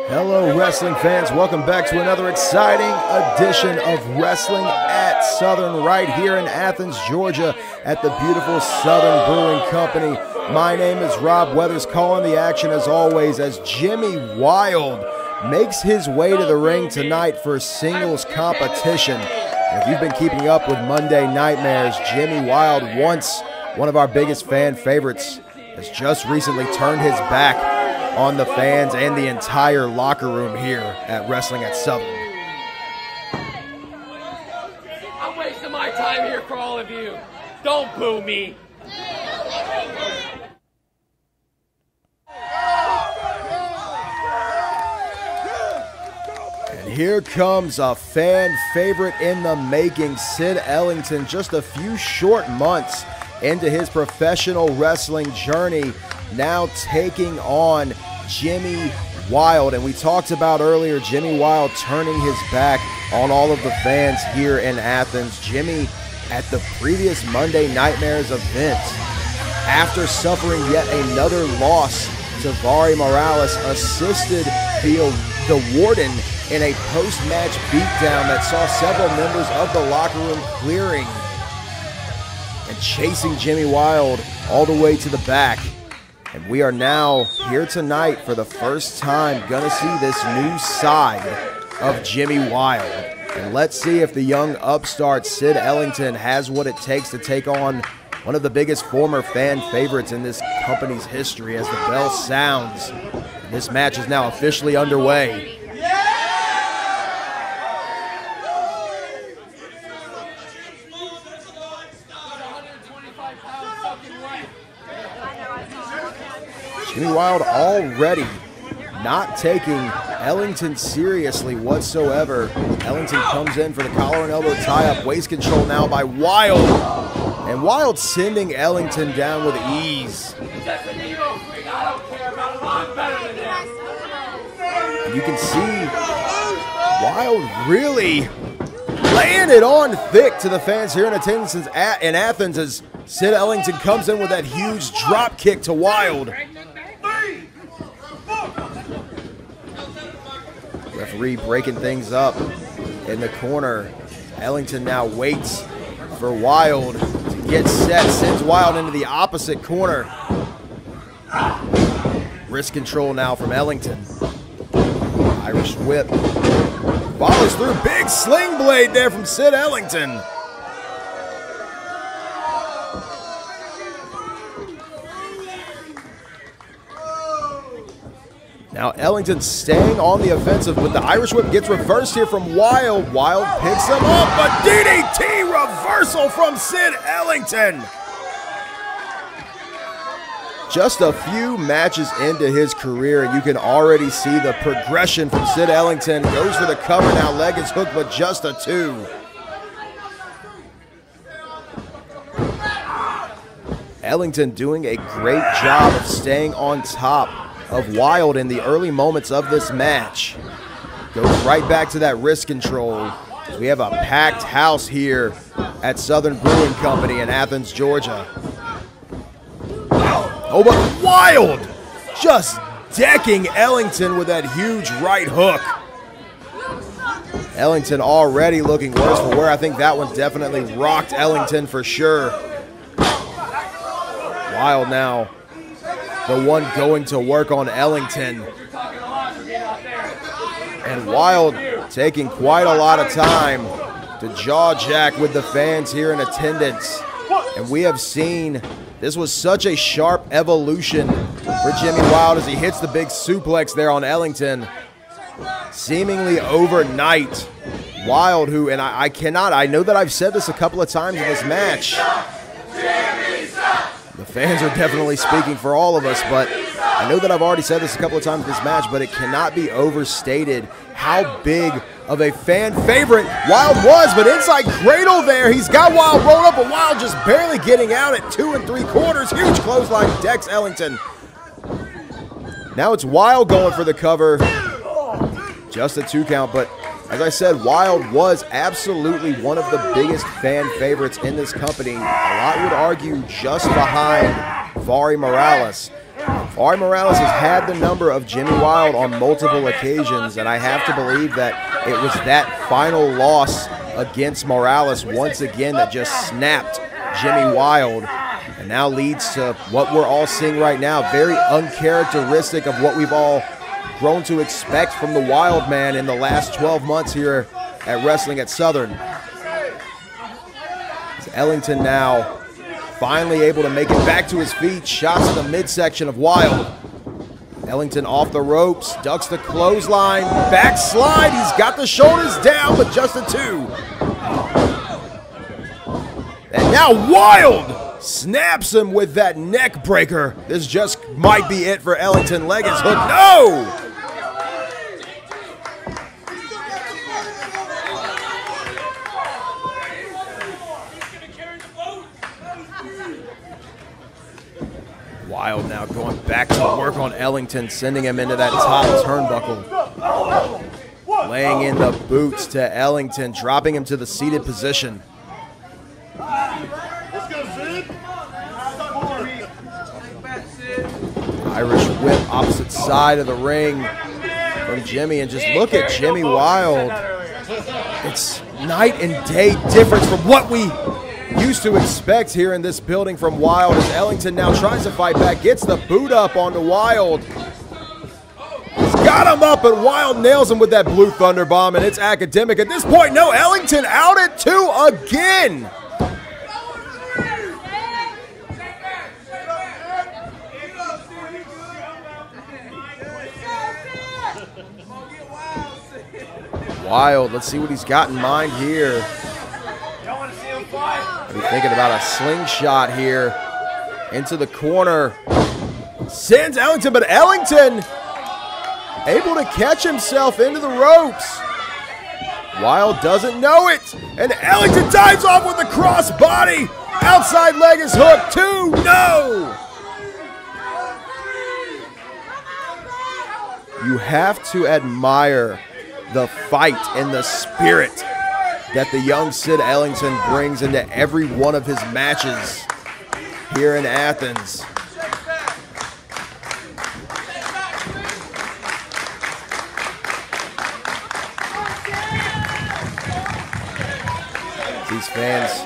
Hello, wrestling fans. Welcome back to another exciting edition of Wrestling at Southern right here in Athens, Georgia at the beautiful Southern Brewing Company. My name is Rob Weathers, calling the action as always as Jimmy Wild makes his way to the ring tonight for a singles competition. And if you've been keeping up with Monday Nightmares, Jimmy Wild, once one of our biggest fan favorites, has just recently turned his back on the fans and the entire locker room here at Wrestling at Southern. I'm wasting my time here for all of you. Don't boo me. And here comes a fan favorite in the making, Sid Ellington, just a few short months into his professional wrestling journey, now taking on Jimmy Wild. And we talked about earlier Jimmy Wild turning his back on all of the fans here in Athens. Jimmy, at the previous Monday Nightmares event, after suffering yet another loss to Vari Morales, assisted the Warden in a post-match beatdown that saw several members of the locker room clearing and chasing Jimmy Wild all the way to the back. And we are now here tonight for the first time gonna see this new side of Jimmy Wild. And let's see if the young upstart Sid Ellington has what it takes to take on one of the biggest former fan favorites in this company's history as the bell sounds. And this match is now officially underway. Jimmy Wild already not taking Ellington seriously whatsoever. Ellington comes in for the collar and elbow tie-up. Waist control now by Wild. And Wild sending Ellington down with ease. And you can see Wild really laying it on thick to the fans here in attendance in Athens as Sid Ellington comes in with that huge drop kick to Wild. Referee breaking things up in the corner. Ellington now waits for Wild to get set, sends Wild into the opposite corner. Wrist control now from Ellington. Irish whip. Follows through, big sling blade there from Sid Ellington. Now Ellington staying on the offensive, but the Irish whip gets reversed here from Wild. Wild picks him up, but DDT reversal from Sid Ellington. Just a few matches into his career, and you can already see the progression from Sid Ellington. Goes for the cover now, leg is hooked, but just a 2. Ellington doing a great job of staying on top of Wild in the early moments of this match. Goes right back to that wrist control. We have a packed house here at Southern Brewing Company in Athens, Georgia. Oh, but Wild just decking Ellington with that huge right hook. Ellington already looking worse for wear. I think that one definitely rocked Ellington for sure. Wild now the one going to work on Ellington. And Wild taking quite a lot of time to jaw jack with the fans here in attendance. And we have seen this was such a sharp evolution for Jimmy Wild as he hits the big suplex there on Ellington. Seemingly overnight, Wild, who, and I know that I've said this a couple of times in this match, the fans are definitely speaking for all of us, but I know that I've already said this a couple of times in this match, but it cannot be overstated how big of a fan favorite Wild was. But inside cradle there, he's got Wild rolled up, but Wild just barely getting out at 2 3/4. Huge clothesline decks Ellington. Now it's Wild going for the cover. Just a 2 count, but as I said, Wild was absolutely one of the biggest fan favorites in this company. A lot would argue just behind Vari Morales. Ari Morales has had the number of Jimmy Wild on multiple occasions, and I have to believe that it was that final loss against Morales once again that just snapped Jimmy Wild, and now leads to what we're all seeing right now. Very uncharacteristic of what we've all grown to expect from the Wild Man in the last 12 months here at Wrestling at Southern. Ellington now finally able to make it back to his feet. Shots to the midsection of Wild. Ellington off the ropes, ducks the clothesline, backslide. He's got the shoulders down, but just a 2. And now Wild snaps him with that neck breaker. This just might be it for Ellington. Leg is hooked. No! Wild now going back to work on Ellington, sending him into that top turnbuckle. Laying in the boots to Ellington, dropping him to the seated position. Irish whip opposite side of the ring from Jimmy, and just look at Jimmy Wild. It's night and day difference from what we used to expect here in this building from Wild, as Ellington now tries to fight back, gets the boot up onto Wild. He's got him up, and Wild nails him with that blue thunder bomb, and it's academic at this point. No, Ellington out at 2 again. Wild, let's see what he's got in mind here. He's thinking about a slingshot here into the corner. Sends Ellington, but Ellington able to catch himself into the ropes. Wild doesn't know it, and Ellington dives off with the crossbody. Outside leg is hooked. 2, no! You have to admire the fight and the spirit that the young Sid Ellington brings into every one of his matches here in Athens. These fans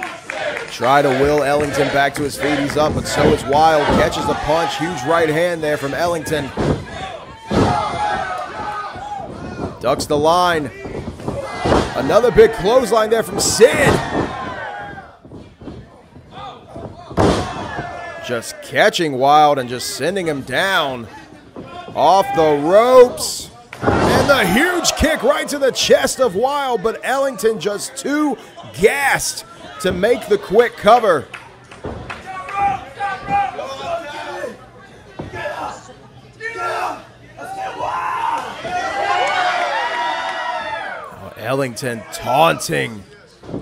try to will Ellington back to his feet. He's up, but so is Wild. Catches the punch. Huge right hand there from Ellington. Ducks the line. Another big clothesline there from Sid. Just catching Wild and just sending him down. Off the ropes. And the huge kick right to the chest of Wild, but Ellington just too gassed to make the quick cover. Ellington taunting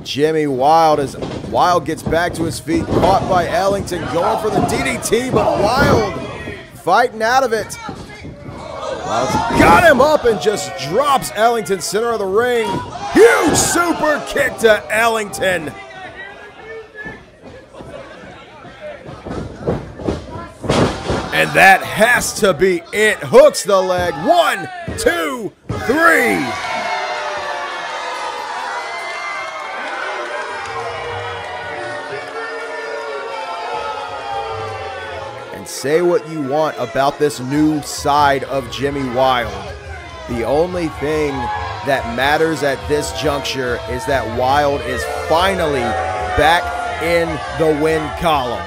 Jimmy Wild as Wild gets back to his feet, caught by Ellington, going for the DDT, but Wild fighting out of it. Wild's got him up and just drops Ellington center of the ring. Huge super kick to Ellington. And that has to be it. Hooks the leg. 1, 2, 3. Say what you want about this new side of Jimmy Wild. The only thing that matters at this juncture is that Wild is finally back in the win column.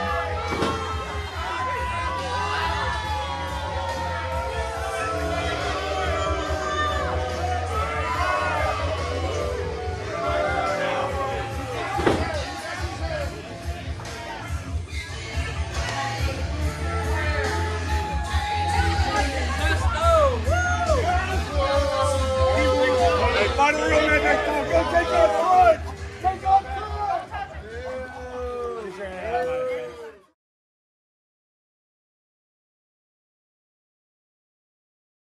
Go take that front!